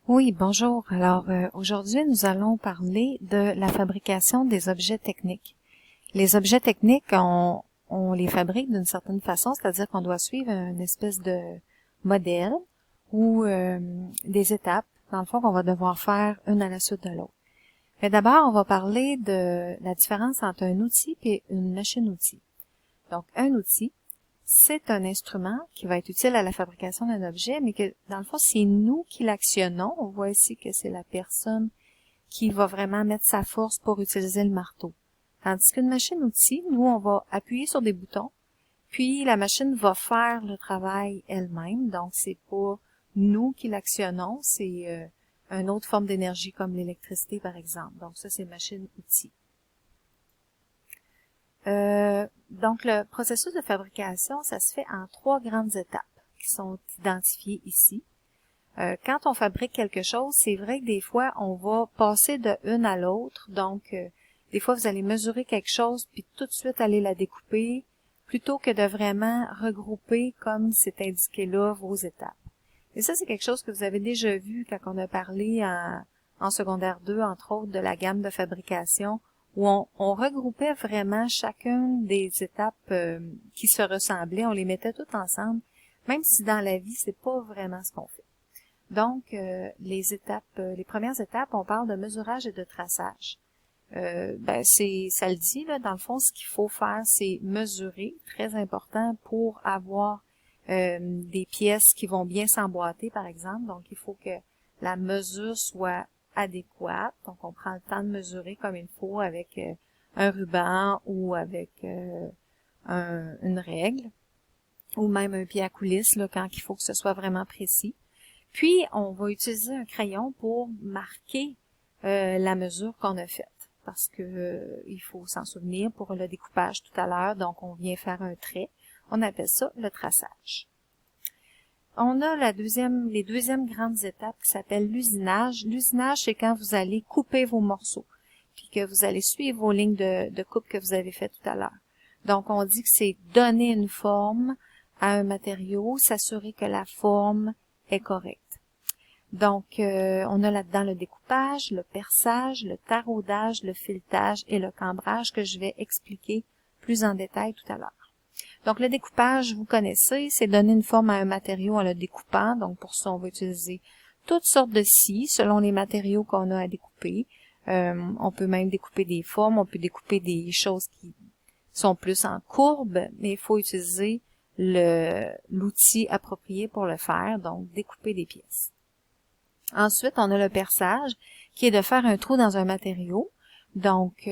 Oui, bonjour. Alors, aujourd'hui, nous allons parler de la fabrication des objets techniques. Les objets techniques, on les fabrique d'une certaine façon, c'est-à-dire qu'on doit suivre une espèce de modèle ou des étapes, dans le fond, qu'on va devoir faire une à la suite de l'autre. Mais d'abord, on va parler de la différence entre un outil et une machine-outil. Donc, un outil, c'est un instrument qui va être utile à la fabrication d'un objet, mais que, dans le fond, c'est nous qui l'actionnons. On voit ici que c'est la personne qui va vraiment mettre sa force pour utiliser le marteau. Tandis qu'une machine-outil, nous, on va appuyer sur des boutons, puis la machine va faire le travail elle-même. Donc, c'est pas nous qui l'actionnons, c'est une autre forme d'énergie comme l'électricité, par exemple. Donc, ça, c'est machine-outil. Donc, le processus de fabrication, ça se fait en 3 grandes étapes qui sont identifiées ici. Quand on fabrique quelque chose, c'est vrai que des fois, on va passer de une à l'autre. Donc, des fois, vous allez mesurer quelque chose, puis tout de suite aller la découper, plutôt que de vraiment regrouper, comme c'est indiqué là, vos étapes. Et ça, c'est quelque chose que vous avez déjà vu quand on a parlé en secondaire 2, entre autres, de la gamme de fabrication, où on regroupait vraiment chacune des étapes qui se ressemblaient, on les mettait toutes ensemble, même si dans la vie, c'est pas vraiment ce qu'on fait. Donc, les premières étapes, on parle de mesurage et de traçage. Ça le dit, là, dans le fond, ce qu'il faut faire, c'est mesurer, très important pour avoir des pièces qui vont bien s'emboîter, par exemple. Donc, il faut que la mesure soit adéquate. Donc, on prend le temps de mesurer comme il faut avec un ruban ou avec une règle ou même un pied à coulisse là, quand il faut que ce soit vraiment précis. Puis, on va utiliser un crayon pour marquer la mesure qu'on a faite parce que il faut s'en souvenir pour le découpage tout à l'heure. Donc, on vient faire un trait. On appelle ça le traçage. On a les deuxièmes grandes étapes qui s'appellent l'usinage. L'usinage, c'est quand vous allez couper vos morceaux, puis que vous allez suivre vos lignes de coupe que vous avez fait tout à l'heure. Donc, on dit que c'est donner une forme à un matériau, s'assurer que la forme est correcte. Donc, on a là-dedans le découpage, le perçage, le taraudage, le filetage et le cambrage que je vais expliquer plus en détail tout à l'heure. Donc, le découpage, vous connaissez, c'est donner une forme à un matériau en le découpant. Donc, pour ça, on va utiliser toutes sortes de scies selon les matériaux qu'on a à découper. On peut même découper des formes, on peut découper des choses qui sont plus en courbe, mais il faut utiliser l'outil approprié pour le faire, donc découper des pièces. Ensuite, on a le perçage, qui est de faire un trou dans un matériau. Donc,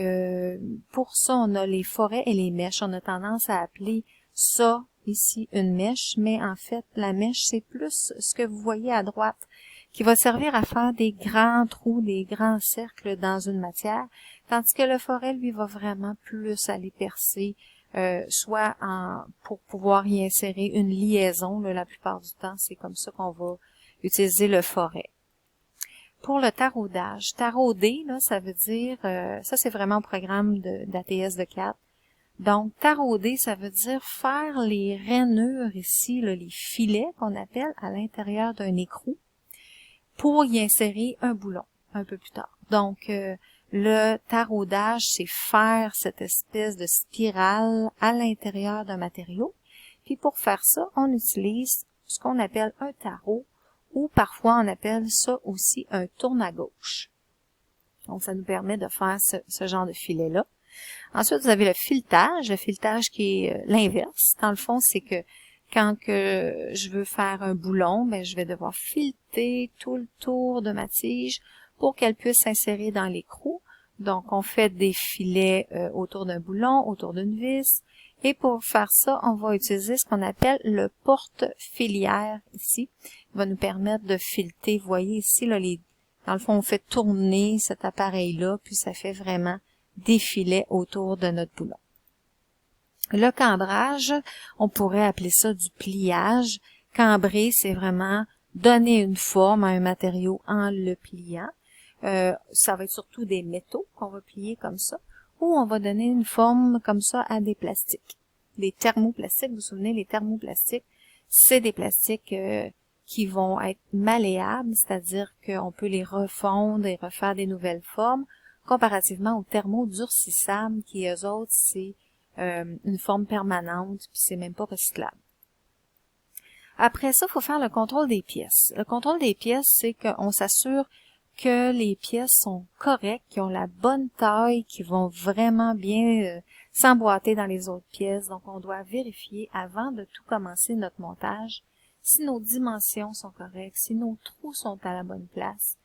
pour ça, on a les forêts et les mèches. On a tendance à appeler ça, ici, une mèche, mais en fait, la mèche, c'est plus ce que vous voyez à droite, qui va servir à faire des grands trous, des grands cercles dans une matière, tandis que le forêt, lui, va vraiment plus aller percer, soit pour pouvoir y insérer une liaison. Là, la plupart du temps, c'est comme ça qu'on va utiliser le forêt. Pour le taraudage, tarauder, là, ça veut dire, ça c'est vraiment au programme d'ATS de 4. Donc, tarauder, ça veut dire faire les rainures ici, là, les filets qu'on appelle à l'intérieur d'un écrou pour y insérer un boulon un peu plus tard. Donc, le taraudage, c'est faire cette espèce de spirale à l'intérieur d'un matériau. Puis pour faire ça, on utilise ce qu'on appelle un tarot, ou parfois on appelle ça aussi un tourne-à-gauche. Donc, ça nous permet de faire ce genre de filet-là. Ensuite, vous avez le filetage qui est l'inverse. Dans le fond, c'est que quand que je veux faire un boulon, ben, je vais devoir fileter tout le tour de ma tige pour qu'elle puisse s'insérer dans l'écrou. Donc, on fait des filets autour d'un boulon, autour d'une vis. Et pour faire ça, on va utiliser ce qu'on appelle le porte-filière ici. Il va nous permettre de fileter. Vous voyez ici, là, dans le fond, on fait tourner cet appareil-là, puis ça fait vraiment des filets autour de notre boulon. Le cambrage, on pourrait appeler ça du pliage. Cambrer, c'est vraiment donner une forme à un matériau en le pliant. Ça va être surtout des métaux qu'on va plier comme ça, ou on va donner une forme comme ça à des plastiques. Les thermoplastiques, vous vous souvenez, les thermoplastiques, c'est des plastiques qui vont être malléables, c'est-à-dire qu'on peut les refondre et refaire des nouvelles formes, comparativement aux thermodurcissables qui, eux autres, c'est une forme permanente, puis c'est même pas recyclable. Après ça, il faut faire le contrôle des pièces. Le contrôle des pièces, c'est qu'on s'assure que les pièces sont correctes, qu'ils ont la bonne taille, qu'ils vont vraiment bien s'emboîter dans les autres pièces. Donc, on doit vérifier avant de tout commencer notre montage si nos dimensions sont correctes, si nos trous sont à la bonne place,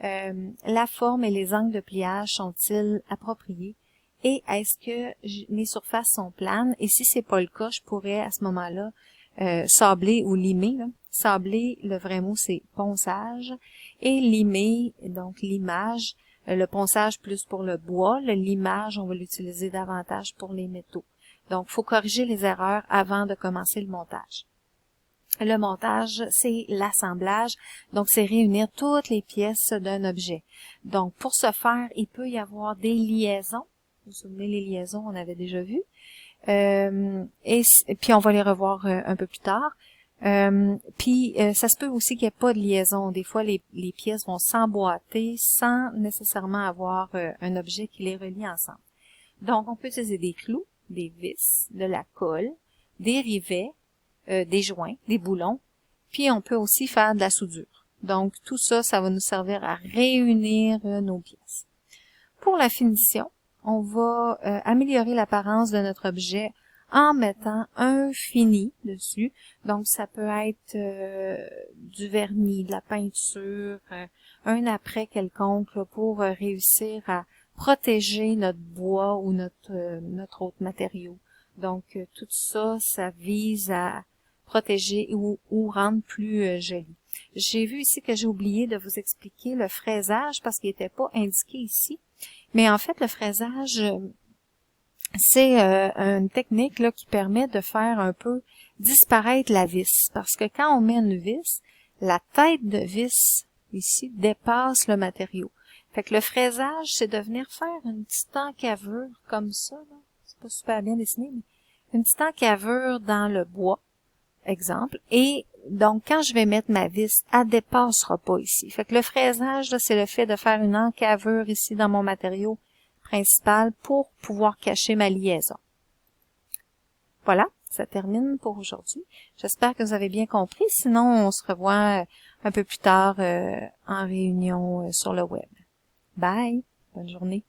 la forme et les angles de pliage sont-ils appropriés et est-ce que mes surfaces sont planes et si c'est pas le cas, je pourrais à ce moment-là sabler ou limer. Là. Sabler, le vrai mot c'est ponçage et limer, donc limage, le ponçage plus pour le bois, le limage on va l'utiliser davantage pour les métaux. Donc, il faut corriger les erreurs avant de commencer le montage. Le montage, c'est l'assemblage, donc c'est réunir toutes les pièces d'un objet. Donc, pour ce faire, il peut y avoir des liaisons. Vous vous souvenez, les liaisons, on avait déjà vu. Et puis, on va les revoir un peu plus tard. Ça se peut aussi qu'il n'y ait pas de liaison. Des fois, les pièces vont s'emboîter sans nécessairement avoir un objet qui les relie ensemble. Donc, on peut utiliser des clous, des vis, de la colle, des rivets, des joints, des boulons, puis on peut aussi faire de la soudure. Donc, tout ça, ça va nous servir à réunir nos pièces. Pour la finition, on va améliorer l'apparence de notre objet en mettant un fini dessus. Donc, ça peut être du vernis, de la peinture, un après quelconque là, pour réussir à protéger notre bois ou notre autre matériau. Donc, tout ça, ça vise à protéger ou rendre plus joli. J'ai vu ici que j'ai oublié de vous expliquer le fraisage parce qu'il n'était pas indiqué ici. Mais en fait, le fraisage, c'est une technique là, qui permet de faire un peu disparaître la vis. Parce que quand on met une vis, la tête de vis ici dépasse le matériau. Fait que le fraisage, c'est de venir faire une petite encavure comme ça. Là. C'est pas super bien dessiné, mais une petite encavure dans le bois, exemple. Et donc, quand je vais mettre ma vis, elle dépassera pas ici. Fait que le fraisage, là, c'est le fait de faire une encavure ici dans mon matériau principal pour pouvoir cacher ma liaison. Voilà, ça termine pour aujourd'hui. J'espère que vous avez bien compris. Sinon, on se revoit un peu plus tard en réunion sur le web. Bye! Bonne journée!